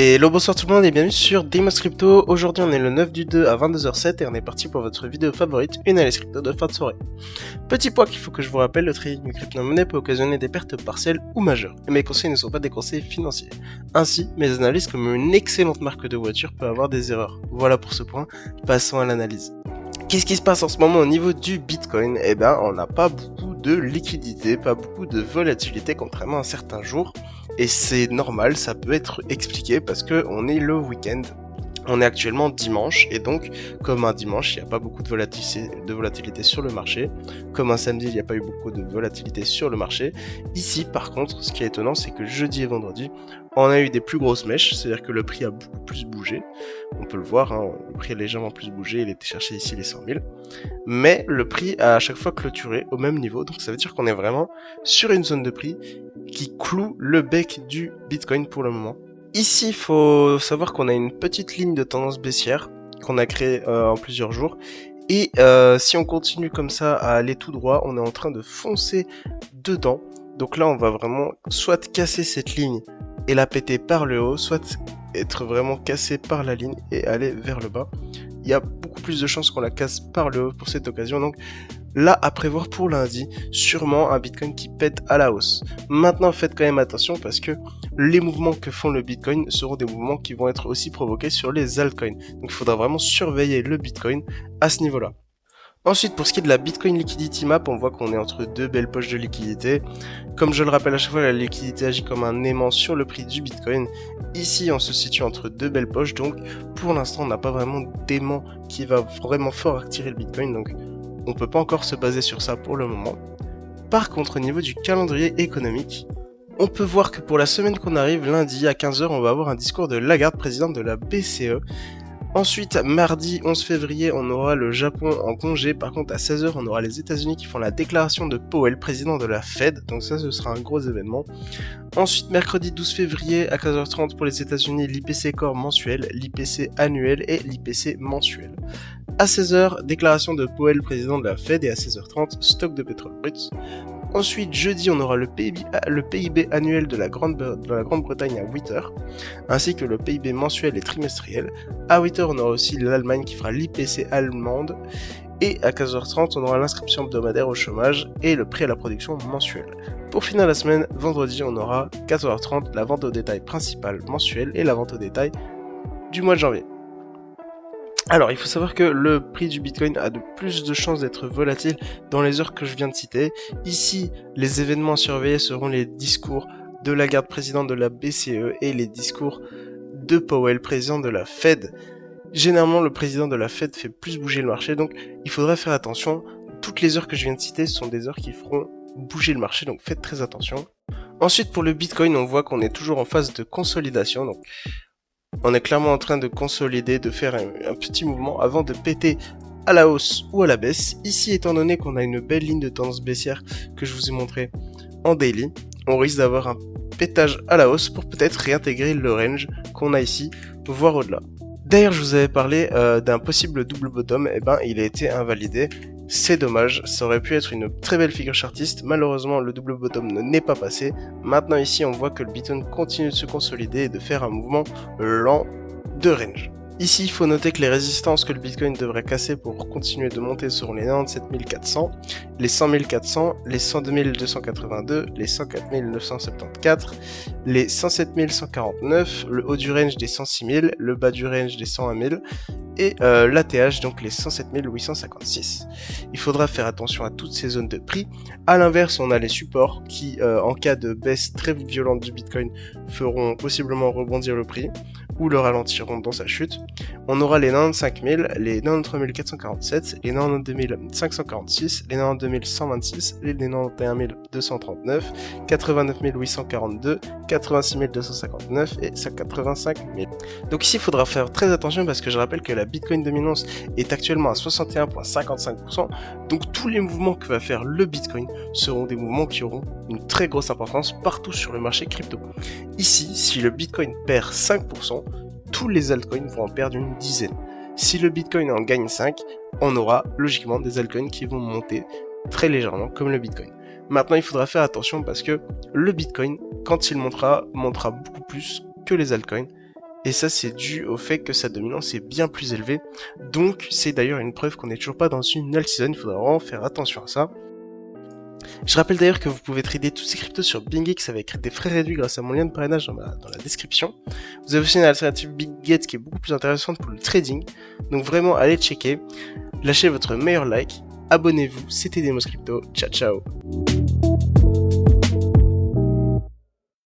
Hello, bonsoir tout le monde et bienvenue sur Deimos Crypto. Aujourd'hui on est le 9 du 2 à 22h07 et on est parti pour votre vidéo favorite, une analyse crypto de fin de soirée. Petit point qu'il faut que je vous rappelle, le trading du crypto-monnaie peut occasionner des pertes partielles ou majeures. Et mes conseils ne sont pas des conseils financiers. Ainsi, mes analyses comme une excellente marque de voiture peut avoir des erreurs. Voilà pour ce point, passons à l'analyse. Qu'est-ce qui se passe en ce moment au niveau du Bitcoin? Eh ben, on n'a pas beaucoup de liquidité, pas beaucoup de volatilité contrairement à certains jours. Et c'est normal, ça peut être expliqué parce que on est le week-end. On est actuellement dimanche et donc, comme un dimanche, il n'y a pas beaucoup de volatilité sur le marché. Comme un samedi, il n'y a pas eu beaucoup de volatilité sur le marché. Ici, par contre, ce qui est étonnant, c'est que jeudi et vendredi, on a eu des plus grosses mèches, c'est-à-dire que le prix a beaucoup plus bougé. On peut le voir, hein, le prix a légèrement plus bougé, il était cherché ici les 100 000. Mais le prix a à chaque fois clôturé au même niveau, donc ça veut dire qu'on est vraiment sur une zone de prix qui cloue le bec du Bitcoin pour le moment. Ici, il faut savoir qu'on a une petite ligne de tendance baissière qu'on a créée en plusieurs jours. Et si on continue comme ça à aller tout droit, on est en train de foncer dedans. Donc là, on va vraiment soit casser cette ligne et la péter par le haut, soit être vraiment cassé par la ligne et aller vers le bas. Il y a beaucoup plus de chances qu'on la casse par le haut pour cette occasion. Donc là, à prévoir pour lundi, sûrement un Bitcoin qui pète à la hausse. Maintenant, faites quand même attention parce que les mouvements que font le Bitcoin seront des mouvements qui vont être aussi provoqués sur les altcoins. Donc il faudra vraiment surveiller le Bitcoin à ce niveau-là. Ensuite, pour ce qui est de la Bitcoin Liquidity Map, on voit qu'on est entre deux belles poches de liquidité. Comme je le rappelle à chaque fois, la liquidité agit comme un aimant sur le prix du Bitcoin. Ici, on se situe entre deux belles poches, donc pour l'instant, on n'a pas vraiment d'aimant qui va vraiment fort attirer le Bitcoin, donc on peut pas encore se baser sur ça pour le moment. Par contre, au niveau du calendrier économique, on peut voir que pour la semaine qu'on arrive, lundi à 15h, on va avoir un discours de Lagarde, présidente de la BCE. Ensuite, mardi 11 février, on aura le Japon en congé. Par contre, à 16h, on aura les États-Unis qui font la déclaration de Powell, président de la Fed. Donc ça, ce sera un gros événement. Ensuite, mercredi 12 février, à 15h30 pour les États-Unis, l'IPC Core mensuel, l'IPC annuel et l'IPC mensuel. À 16h, déclaration de Powell, président de la Fed, et à 16h30, stock de pétrole brut. Ensuite, jeudi, on aura le PIB annuel de la Grande-Bretagne à 8h, ainsi que le PIB mensuel et trimestriel. À 8h, on aura aussi l'Allemagne qui fera l'IPC allemande. Et à 15h30, on aura l'inscription hebdomadaire au chômage et le prix à la production mensuel. Pour finir la semaine, vendredi, on aura 14h30 la vente au détail principale mensuelle et la vente au détail du mois de janvier. Alors, il faut savoir que le prix du Bitcoin a de plus de chances d'être volatile dans les heures que je viens de citer. Ici, les événements à surveiller seront les discours de Lagarde, présidente de la BCE, et les discours de Powell, président de la Fed. Généralement, le président de la Fed fait plus bouger le marché, donc il faudra faire attention. Toutes les heures que je viens de citer sont des heures qui feront bouger le marché, donc faites très attention. Ensuite, pour le Bitcoin, on voit qu'on est toujours en phase de consolidation, donc on est clairement en train de consolider, de faire un petit mouvement avant de péter à la hausse ou à la baisse. Ici, étant donné qu'on a une belle ligne de tendance baissière que je vous ai montré en daily, on risque d'avoir un pétage à la hausse pour peut-être réintégrer le range qu'on a ici, voire au-delà. D'ailleurs, je vous avais parlé d'un possible double bottom, et ben il a été invalidé. C'est dommage, ça aurait pu être une très belle figure chartiste. Malheureusement, le double bottom ne n'est pas passé. Maintenant ici, on voit que le Bitcoin continue de se consolider et de faire un mouvement lent de range. Ici, il faut noter que les résistances que le Bitcoin devrait casser pour continuer de monter seront les 97 400, les 100 400, les 102 282, les 104 974, les 107 149, le haut du range des 106 000, le bas du range des 101 000 et l'ATH, donc les 107 856. Il faudra faire attention à toutes ces zones de prix. A l'inverse, on a les supports qui, en cas de baisse très violente du Bitcoin, feront possiblement rebondir le prix ou le ralentiront dans sa chute. On aura les 95 000, les 93 447, les 92 546, les 92 126, les 91 239, 89 842, 86 259 et 85 000. Donc ici, il faudra faire très attention parce que je rappelle que la Bitcoin dominance est actuellement à 61,55%. Donc tous les mouvements que va faire le Bitcoin seront des mouvements qui auront une très grosse importance partout sur le marché crypto. Ici, si le Bitcoin perd 5%, tous les altcoins vont en perdre une dizaine. Si le Bitcoin en gagne 5, on aura logiquement des altcoins qui vont monter très légèrement comme le Bitcoin. Maintenant, il faudra faire attention parce que le Bitcoin, quand il montera beaucoup plus que les altcoins. Et ça, c'est dû au fait que sa dominance est bien plus élevée. Donc, c'est d'ailleurs une preuve qu'on n'est toujours pas dans une null season. Il faudra vraiment faire attention à ça. Je rappelle d'ailleurs que vous pouvez trader tous ces cryptos sur BingX avec des frais réduits grâce à mon lien de parrainage dans la description. Vous avez aussi une alternative BigGet qui est beaucoup plus intéressante pour le trading. Donc vraiment, allez checker. Lâchez votre meilleur like. Abonnez-vous. C'était Demos Crypto. Ciao, ciao.